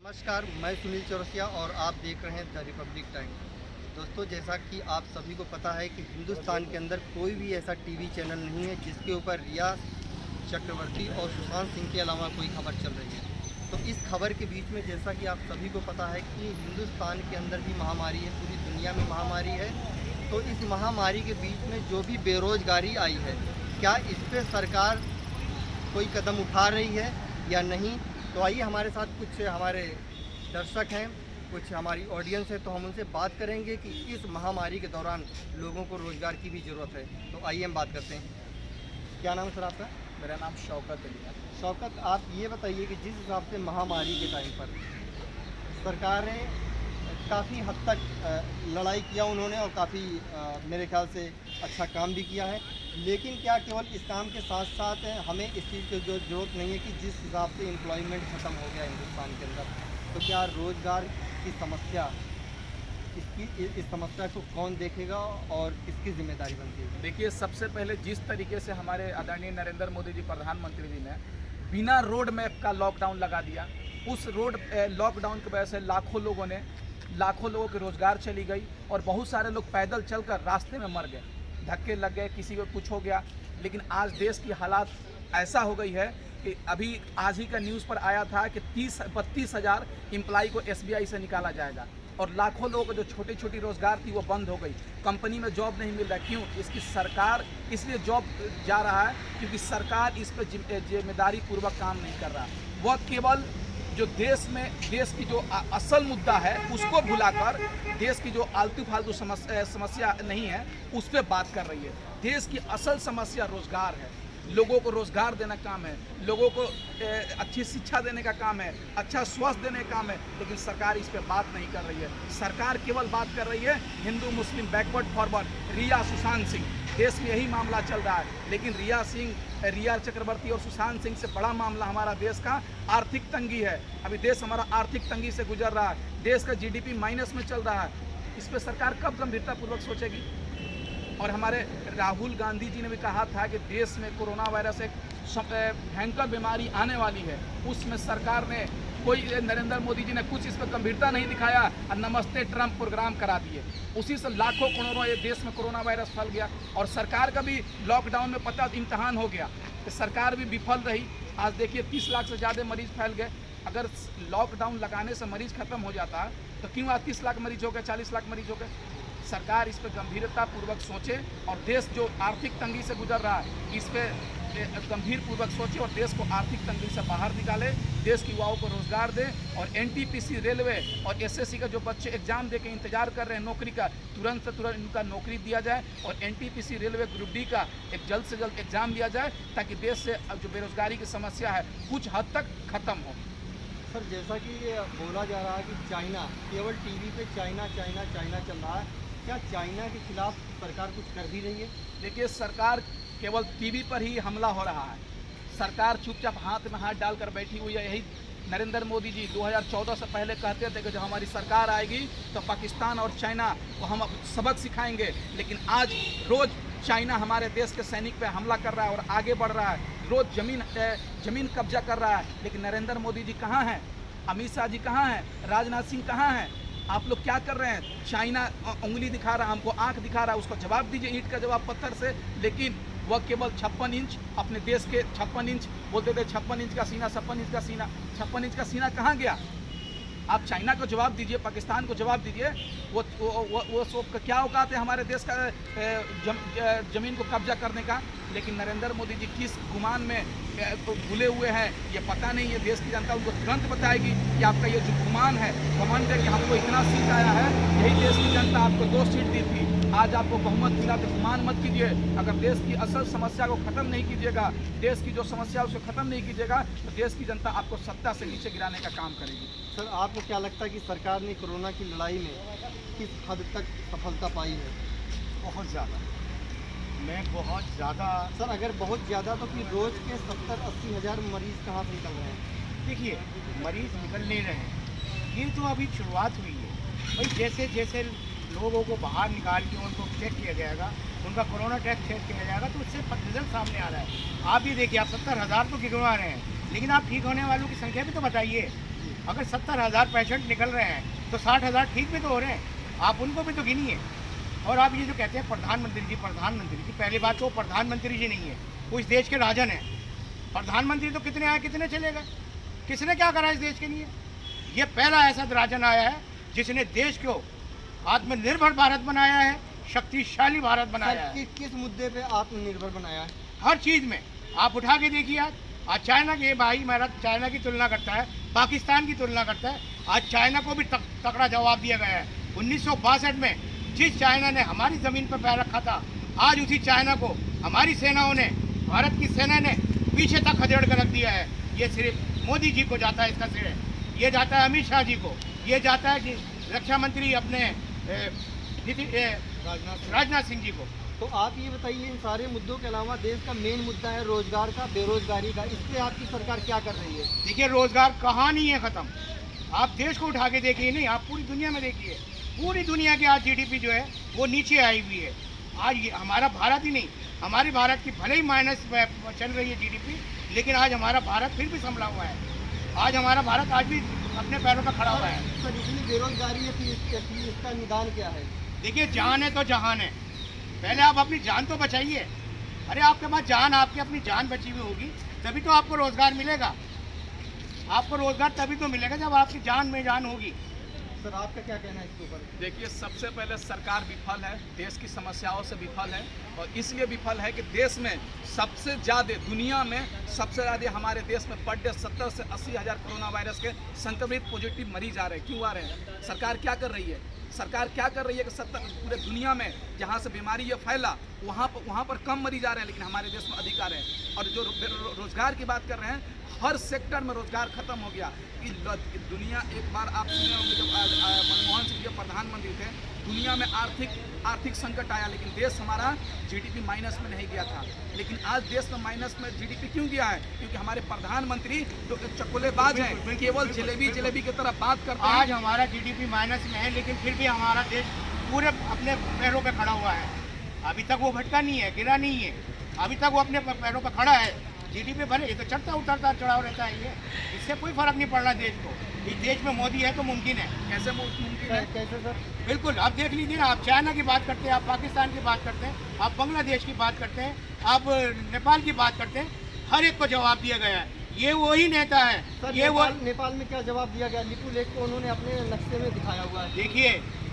नमस्कार, मैं सुनील चौरसिया और आप देख रहे हैं द रिपब्लिक टाइम। दोस्तों, जैसा कि आप सभी को पता है कि हिंदुस्तान के अंदर कोई भी ऐसा टीवी चैनल नहीं है जिसके ऊपर रिया चक्रवर्ती और सुशांत सिंह के अलावा कोई खबर चल रही है। तो इस खबर के बीच में जैसा कि आप सभी को पता है कि हिंदुस्तान के अंदर भी महामारी है, पूरी दुनिया में महामारी है। तो इस महामारी के बीच में जो भी बेरोज़गारी आई है, क्या इस पर सरकार कोई कदम उठा रही है या नहीं? तो आइए, हमारे साथ कुछ हमारे दर्शक हैं, कुछ हमारी ऑडियंस है, तो हम उनसे बात करेंगे कि इस महामारी के दौरान लोगों को रोज़गार की भी ज़रूरत है। तो आइए हम बात करते हैं। क्या नाम है सर आपका? मेरा नाम शौकत अली है। शौकत, आप ये बताइए कि जिस हिसाब से महामारी के टाइम पर सरकार ने काफ़ी हद तक लड़ाई किया उन्होंने, और काफ़ी मेरे ख्याल से अच्छा काम भी किया है, लेकिन क्या केवल इस काम के साथ साथ हमें इस चीज़ की जो ज़रूरत नहीं है कि जिस हिसाब से एम्प्लॉयमेंट ख़त्म हो गया हिंदुस्तान के अंदर, तो क्या रोज़गार की समस्या, इस समस्या को कौन देखेगा और किसकी जिम्मेदारी बनती है? देखिए, सबसे पहले जिस तरीके से हमारे आदरणीय नरेंद्र मोदी जी प्रधानमंत्री जी ने बिना रोड मैप का लॉकडाउन लगा दिया, उस लॉकडाउन की वजह से लाखों लोगों के रोजगार चली गई और बहुत सारे लोग पैदल चलकर रास्ते में मर गए, धक्के लग गए, किसी को कुछ हो गया। लेकिन आज देश की हालात ऐसा हो गई है कि अभी आज ही का न्यूज़ पर आया था कि 32 हज़ार एम्प्लाई को SBI से निकाला जाएगा और लाखों लोगों को जो छोटी छोटी रोजगार थी वो बंद हो गई। कंपनी में जॉब नहीं मिल रहा। क्यों? इसकी सरकार इसलिए जॉब जा रहा है क्योंकि सरकार इस पर जिम्मेदारी पूर्वक काम नहीं कर रहा। वह केवल जो देश की जो असल मुद्दा है उसको भुलाकर देश की जो आलतू फालतू समस्या नहीं है उस पर बात कर रही है। देश की असल समस्या रोजगार है, लोगों को रोजगार देना काम है, लोगों को अच्छी शिक्षा देने का काम है, अच्छा स्वास्थ्य देने का काम है, लेकिन सरकार इस पे बात नहीं कर रही है। सरकार केवल बात कर रही है हिंदू मुस्लिम बैकवर्ड फॉरवर्ड, रिया सुशांत सिंह, देश में यही मामला चल रहा है। लेकिन रिया चक्रवर्ती और सुशांत सिंह से बड़ा मामला हमारा देश का आर्थिक तंगी है। अभी देश हमारा आर्थिक तंगी से गुजर रहा है, देश का GDP माइनस में चल रहा है। इस पर सरकार कब गंभीरतापूर्वक सोचेगी? और हमारे राहुल गांधी जी ने भी कहा था कि देश में कोरोना वायरस एक भयंकर बीमारी आने वाली है, उसमें सरकार ने नरेंद्र मोदी जी ने कुछ इस पर गंभीरता नहीं दिखाया और नमस्ते ट्रंप प्रोग्राम करा दिए। उसी से लाखों करोड़ों ये देश में कोरोना वायरस फैल गया और सरकार का भी लॉकडाउन में पता इम्तहान हो गया कि सरकार भी विफल रही। आज देखिए 30 लाख से ज़्यादा मरीज फैल गए। अगर लॉकडाउन लगाने से मरीज खत्म हो जाता तो क्यों आज 30 लाख मरीज हो गए, 40 लाख मरीज हो गए? सरकार इस पर गंभीरतापूर्वक सोचे और देश जो आर्थिक तंगी से गुजर रहा है इस पर गंभीरपूर्वक सोचे और देश को आर्थिक तंगी से बाहर निकाले, देश की युवाओं को रोजगार दे। और NTPC, रेलवे और SSC का जो बच्चे एग्जाम दे के इंतजार कर रहे हैं नौकरी का, तुरंत से तुरंत इनका नौकरी दिया जाए और NTPC, रेलवे, ग्रुप D का एक जल्द से जल्द एग्जाम दिया जाए ताकि देश से अब जो बेरोजगारी की समस्या है कुछ हद तक खत्म हो। सर, जैसा कि बोला जा रहा है कि चाइना, केवल टीवी पे चाइना चाइना चाइना चल रहा है, क्या चाइना के खिलाफ सरकार कुछ कर भी रही है? देखिए, सरकार केवल टीवी पर ही हमला हो रहा है। सरकार चुपचाप हाथ में हाथ डालकर बैठी हुई है। यही नरेंद्र मोदी जी 2014 से पहले कहते थे कि जब हमारी सरकार आएगी तो पाकिस्तान और चाइना को हम सबक सिखाएंगे, लेकिन आज रोज़ चाइना हमारे देश के सैनिक पे हमला कर रहा है और आगे बढ़ रहा है, रोज़ जमीन कब्जा कर रहा है। लेकिन नरेंद्र मोदी जी कहाँ हैं? अमित शाह जी कहाँ हैं? राजनाथ सिंह कहाँ हैं? आप लोग क्या कर रहे हैं? चाइना उंगली दिखा रहा है, हमको आंख दिखा रहा है, उसको जवाब दीजिए ईंट का जवाब पत्थर से। लेकिन वह केवल 56 इंच, अपने देश के 56 इंच बोलते थे, 56 इंच का सीना, 56 इंच का सीना, 56 इंच का सीना कहाँ गया? आप चाइना को जवाब दीजिए, पाकिस्तान को जवाब दीजिए। वो सब का क्या औकात है हमारे देश का जमीन को कब्जा करने का? लेकिन नरेंद्र मोदी जी किस गुमान में भूले हुए हैं ये पता नहीं है। देश की जनता उनको तुरंत बताएगी कि आपका ये जो गुमान है, घमंड है कि हमको इतना सीट आया है, यही देश की जनता आपको 2 सीट दी थी, आज आपको बहुमत मिला, तो गुमान मत कीजिए। अगर देश की असल समस्या को ख़त्म नहीं कीजिएगा, देश की जो समस्या उसको ख़त्म नहीं कीजिएगा, तो देश की जनता आपको सत्ता से नीचे गिराने का काम करेगी। सर, आपको क्या लगता है कि सरकार ने कोरोना की लड़ाई में किस हद तक सफलता पाई है? बहुत ज़्यादा, मैं बहुत ज़्यादा। सर, अगर बहुत ज़्यादा तो फिर रोज़ के 70-80 हज़ार मरीज़ कहाँ से निकल रहे हैं? देखिए, मरीज़ निकल नहीं रहे हैं, ये तो अभी शुरुआत हुई है भाई। जैसे जैसे लोगों को बाहर निकाल के उनको चेक किया जाएगा, उनका कोरोना टेस्ट चेक किया जाएगा, तो उससे रिजल्ट सामने आ रहा है। आप भी देखिए, आप 70 हज़ार तो गिनवा रहे हैं, लेकिन आप ठीक होने वालों की संख्या भी तो बताइए। अगर 70,000 पेशेंट निकल रहे हैं तो 60,000 ठीक भी तो हो रहे हैं, आप उनको भी तो गिनिए। और आप ये जो कहते हैं प्रधानमंत्री जी, पहली बात तो वो प्रधानमंत्री जी नहीं है, वो इस देश के राजन हैं। प्रधानमंत्री तो कितने आए कितने चले गए, किसने क्या करा इस देश के लिए? ये पहला ऐसा राजन आया है जिसने देश को आत्मनिर्भर भारत बनाया है, शक्तिशाली भारत बनाया है। किस मुद्दे पे आत्मनिर्भर बनाया है? हर चीज़ में आप उठा के देखिए। आज चाइना के भाई मेरा चाइना की तुलना करता है, पाकिस्तान की तुलना करता है। आज चाइना को भी तकड़ा जवाब दिया गया है। 1962 में जिस चाइना ने हमारी ज़मीन पर पैर रखा था, आज उसी चाइना को हमारी सेनाओं ने, भारत की सेना ने पीछे तक खदेड़ कर रख दिया है। ये सिर्फ मोदी जी को जाता है इसका श्रेय, ये जाता है अमित शाह जी को, ये जाता है कि रक्षा मंत्री अपने राजनाथ सिंह जी को। तो आप ये बताइए, इन सारे मुद्दों के अलावा देश का मेन मुद्दा है रोजगार का, बेरोजगारी का, इस पे आपकी सरकार क्या कर रही है? देखिए, रोजगार कहाँ नहीं है ख़त्म। आप देश को उठा के देखिए, नहीं आप पूरी दुनिया में देखिए, पूरी दुनिया की आज जीडीपी जो है वो नीचे आई हुई है। आज हमारा भारत ही नहीं, हमारे भारत की भले ही माइनस चल रही है जीडीपी, लेकिन आज हमारा भारत फिर भी संभला हुआ है। आज हमारा भारत आज भी अपने पैरों पर खड़ा हुआ है। सर, इतनी बेरोजगारी है कि इसका निदान क्या है? देखिए, जान है तो जहान है। पहले आप अपनी जान तो बचाइए। अरे आपके पास जान, आपकी अपनी जान बची हुई होगी तभी तो आपको रोजगार मिलेगा। आपको रोजगार तभी तो मिलेगा जब आपकी जान में जान होगी। सर, आपका क्या कहना है इसके ऊपर? देखिए, सबसे पहले सरकार विफल है, देश की समस्याओं से विफल है, और इसलिए विफल है कि देश में सबसे ज़्यादा, दुनिया में सबसे ज़्यादा हमारे देश में पर डे 70 से 80 हज़ार कोरोना वायरस के संक्रमित पॉजिटिव मरीज आ रहे हैं। क्यों आ रहे हैं? सरकार क्या कर रही है? सरकार क्या कर रही है कि पूरे दुनिया में जहाँ से बीमारी ये फैला वहाँ पर कम मरीज आ रहे हैं, लेकिन हमारे देश में अधिक आ रहे हैं। और जो रोजगार की बात कर रहे हैं, हर सेक्टर में रोजगार खत्म हो गया। दुनिया, एक बार आप सुने होंगे जब मनमोहन सिंह जो प्रधानमंत्री थे, दुनिया में आर्थिक संकट आया, लेकिन देश हमारा जीडीपी माइनस में नहीं गया था। लेकिन आज देश में माइनस में जीडीपी क्यों गया है? क्योंकि हमारे प्रधानमंत्री जो चकोलेबाज हैं, केवल जलेबी की तरफ बात करते हैं। आज हमारा जीडीपी माइनस में है, लेकिन फिर भी हमारा देश पूरे अपने पैरों पर खड़ा हुआ है। अभी तक वो भटका नहीं है, गिरा नहीं है, अभी तक वो अपने पैरों पर खड़ा है। जीडीपी भले ये तो चढ़ता उतरता चढ़ाव रहता है, ये इससे कोई फर्क नहीं पड़ रहा देश को। इस देश में मोदी है तो मुमकिन है। कैसे मुमकिन है? कैसे सर? बिल्कुल, आप देख लीजिए ना, आप चाइना की बात करते हैं, आप पाकिस्तान की बात करते हैं, आप बांग्लादेश की बात करते हैं, आप नेपाल की बात करते हैं, हर एक को जवाब दिया गया है। ये वही नेता है। सर, ये नेपाल में क्या जवाब दिया गया? लिपु लेख को उन्होंने अपने नक्शे में दिखाया हुआ है। देखिए,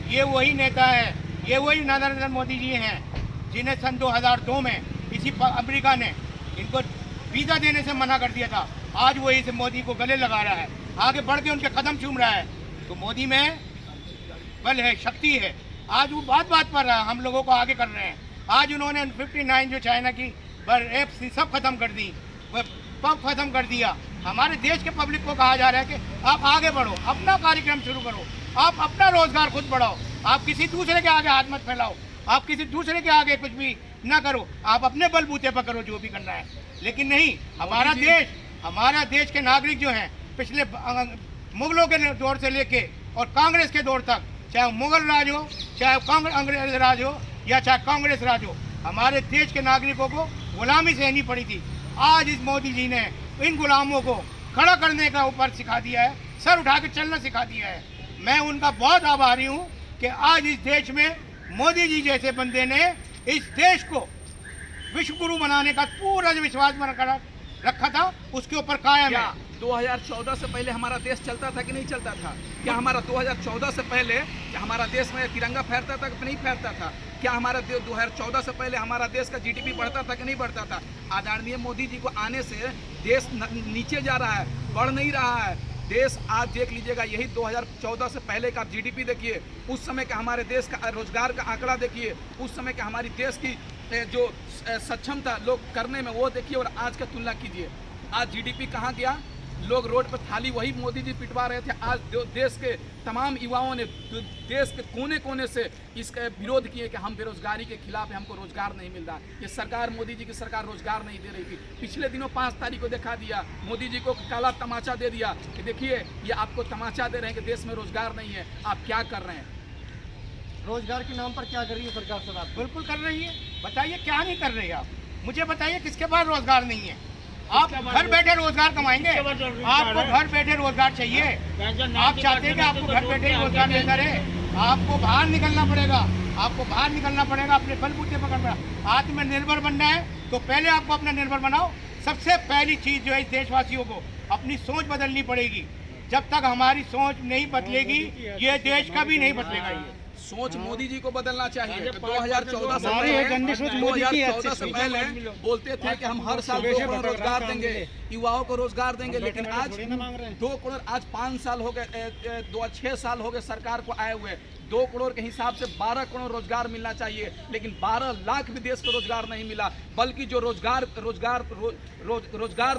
ये वही नेता है, ये वही नरेंद्र मोदी जी हैं जिन्हें सन 2002 में इसी अमेरिका ने इनको वीज़ा देने से मना कर दिया था। आज वही से मोदी को गले लगा रहा है, आगे बढ़ के उनके कदम चूम रहा है। तो मोदी में बल है, शक्ति है। आज वो बात पर हम लोगों को आगे कर रहे हैं। आज उन्होंने 59 जो चाइना की एप्स थी सब खत्म कर दी, पब खत्म कर दिया। हमारे देश के पब्लिक को कहा जा रहा है कि आप आगे बढ़ो, अपना कार्यक्रम शुरू करो, आप अपना रोजगार खुद बढ़ाओ, आप किसी दूसरे के आगे हाथ मत फैलाओ, आप किसी दूसरे के आगे कुछ भी ना करो, आप अपने बलबूते पर करो जो भी करना है। लेकिन नहीं, हमारा देश के नागरिक जो हैं, पिछले मुगलों के दौर से लेके और कांग्रेस के दौर तक, चाहे मुगल राज हो, चाहे अंग्रेज राज हो, या चाहे कांग्रेस राज हो, हमारे देश के नागरिकों को गुलामी सहनी पड़ी थी। आज इस मोदी जी ने इन गुलामों को खड़ा करने का ऊपर सिखा दिया है, सर उठा के चलना सिखा दिया है। मैं उनका बहुत आभारी हूँ कि आज इस देश में मोदी जी जैसे बंदे ने इस देश को विश्व गुरु बनाने का पूरा जो विश्वास बरकरार रखा था, उसके ऊपर कायम है। 2014 से पहले हमारा देश चलता था कि नहीं चलता था? क्या हमारा 2014 से पहले हमारा देश में तिरंगा फहरता था कि नहीं फहरता था? क्या हमारा 2014 से पहले हमारा देश का जीडीपी बढ़ता था कि नहीं बढ़ता था? आदरणीय मोदी जी को आने से देश नीचे जा रहा है, बढ़ नहीं रहा है देश। आज देख लीजिएगा, यही 2014 से पहले का जीडीपी देखिए, उस समय का हमारे देश का रोजगार का आंकड़ा देखिए, उस समय का हमारी देश की जो सक्षम था लोग करने में, वो देखिए, और आज का तुलना कीजिए। आज जीडीपी कहाँ गया? लोग रोड पर थाली वही मोदी जी पिटवा रहे थे। आज देश के तमाम युवाओं ने देश के कोने कोने से इसका विरोध किए कि हम बेरोजगारी के खिलाफ हैं, हमको रोजगार नहीं मिल रहा। ये सरकार, मोदी जी की सरकार रोजगार नहीं दे रही थी। पिछले दिनों 5 तारीख को दिखा दिया, मोदी जी को काला तमाचा दे दिया कि देखिए ये आपको तमाचा दे रहे हैं कि देश में रोजगार नहीं है, आप क्या कर रहे हैं। रोजगार के नाम पर क्या कर रही है सरकार? सर, आप बिल्कुल कर रही है। बताइए क्या नहीं कर रही है आप? मुझे बताइए किसके पास रोजगार नहीं है? आप घर बैठे रोजगार कमाएंगे, आपको घर बैठे रोजगार चाहिए। आप चाहते हैं कि आपको घर बैठे ही रोजगार मिलता रहे, आपको बाहर निकलना पड़ेगा, आपको बाहर निकलना पड़ेगा, अपने बलबूते पकड़ना पड़ेगा। आत्मनिर्भर बनना है तो पहले आपको अपना निर्भर बनाओ। सबसे पहली चीज जो है इस देशवासियों को अपनी सोच बदलनी पड़ेगी। जब तक हमारी सोच नहीं बदलेगी ये देश कभी नहीं बदलेगा। ये सोच मोदी जी को बदलना चाहिए। 2014 से हमारी एक गंदी सोच मोदी की है, 2014 से पहले बोलते थे कि हम हर साल 2 करोड़ रोजगार देंगे, युवाओं को रोजगार देंगे, लेकिन आज 2 करोड़, आज 5 साल हो गए, 6 साल हो गए सरकार को आए हुए। 2 करोड़ के हिसाब से 12 करोड़ रोजगार मिलना चाहिए, लेकिन 12 लाख भी देश को रोजगार नहीं मिला, बल्कि जो रोजगार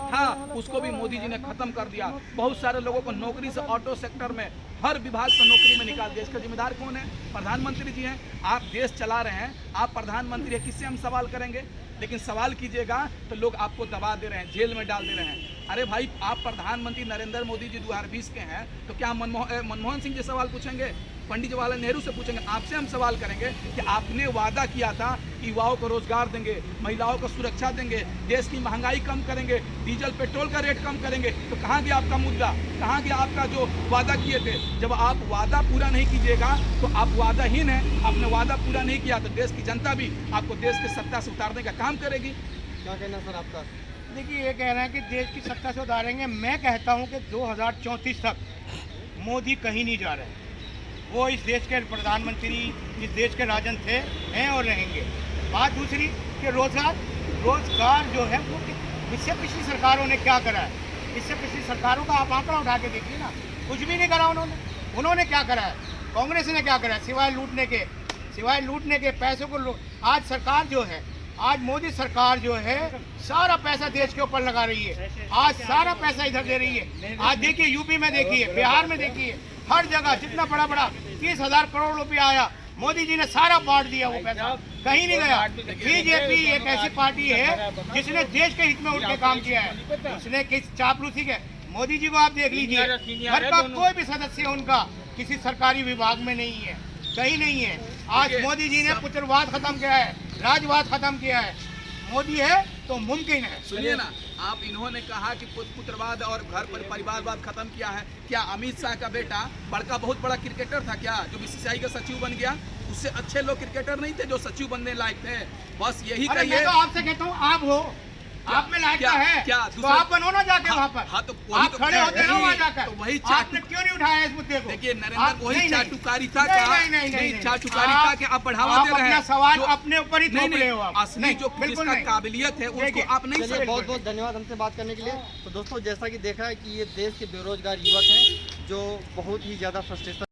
था उसको भी मोदी जी ने खत्म कर दिया। बहुत सारे लोगों को नौकरी से, ऑटो सेक्टर में, हर विभाग से नौकरी में निकाल दिया। इसका जिम्मेदार कौन है? प्रधानमंत्री जी हैं। आप देश चला रहे हैं, आप प्रधानमंत्री हैं, किससे हम सवाल करेंगे? लेकिन सवाल कीजिएगा तो लोग आपको दबा दे रहे हैं, जेल में डाल दे रहे हैं। अरे भाई, आप प्रधानमंत्री नरेंद्र मोदी जी 2020 के हैं, तो क्या मनमोहन सिंह जी सवाल पूछेंगे? पंडित जवाहरलाल नेहरू से पूछेंगे? आपसे हम सवाल करेंगे कि आपने वादा किया था कि युवाओं को रोजगार देंगे, महिलाओं को सुरक्षा देंगे, देश की महंगाई कम करेंगे, डीजल पेट्रोल का रेट कम करेंगे, तो कहाँ गया आपका मुद्दा? कहाँ गया आपका जो वादा किए थे? जब आप वादा पूरा नहीं कीजिएगा तो आप वादाहीन हैं। आपने वादा पूरा नहीं किया तो देश की जनता भी आपको देश की सत्ता से उतारने का काम करेगी। क्या कहना सर आपका? देखिए, ये कह रहे हैं कि देश की सत्ता से उतारेंगे। मैं कहता हूँ कि 2034 तक मोदी कहीं नहीं जा रहे हैं। वो इस देश के प्रधानमंत्री, इस देश के राजन थे, हैं और रहेंगे। बात दूसरी कि रोजगार जो है वो इससे पिछली सरकारों ने क्या करा है? इससे पिछली सरकारों का आप आंकड़ा उठा के देखिए ना, कुछ भी नहीं करा उन्होंने क्या करा है? कांग्रेस ने क्या करा है? सिवाय लूटने के पैसों को आज सरकार जो है, आज मोदी सरकार जो है सारा पैसा देश के ऊपर लगा रही है। आज सारा पैसा इधर दे रही है। आज देखिए यूपी में, देखिए बिहार में, देखिए हर जगह जितना बड़ा 30,000 करोड़ रुपया आया, मोदी जी ने सारा बांट दिया। वो पैसा कहीं नहीं गया। बीजेपी एक ऐसी पार्टी है जिसने देश के हित में उठ के काम किया है। उसने किस चापलूसी के, मोदी जी को आप देख लीजिए, घर का कोई भी सदस्य उनका किसी सरकारी विभाग में नहीं है, कहीं नहीं है। आज मोदी जी ने पुत्रवाद खत्म किया है, राजवाद खत्म किया है। मोदी है तो मुमकिन है। सुनिए ना, आप इन्होंने कहा कि पुत्रवाद और घर पर परिवारवाद खत्म किया है। क्या अमित शाह का बेटा बहुत बड़ा क्रिकेटर था क्या, जो बीसीसीआई का सचिव बन गया? उससे अच्छे लोग क्रिकेटर नहीं थे जो सचिव बनने लायक थे? बस यही कहिए। मैं तो आपसे कहता हूँ, आप हो, आप में लायक है क्या तो आप बनो ना जाके वहाँ पर। हाँ, तो आप खड़े होते हैं वहाँ जाकर। तो वही आपने क्यों नहीं उठाया इस मुद्दे को? देखिए नरेंद्र, वही चाटुकारिता का आप बढ़ावा दे रहे हैं। सवाल अपने ऊपर ही थोप रहे हो आप। असली जो जिसका काबिलियत है उसको आप नहीं। चलिए, बहुत बहुत धन्यवाद हमसे बात करने के लिए। तो दोस्तों, जैसा कि देखा है कि ये देश के बेरोजगार युवक हैं जो बहुत ही ज़्यादा फ्रस्ट्रेशन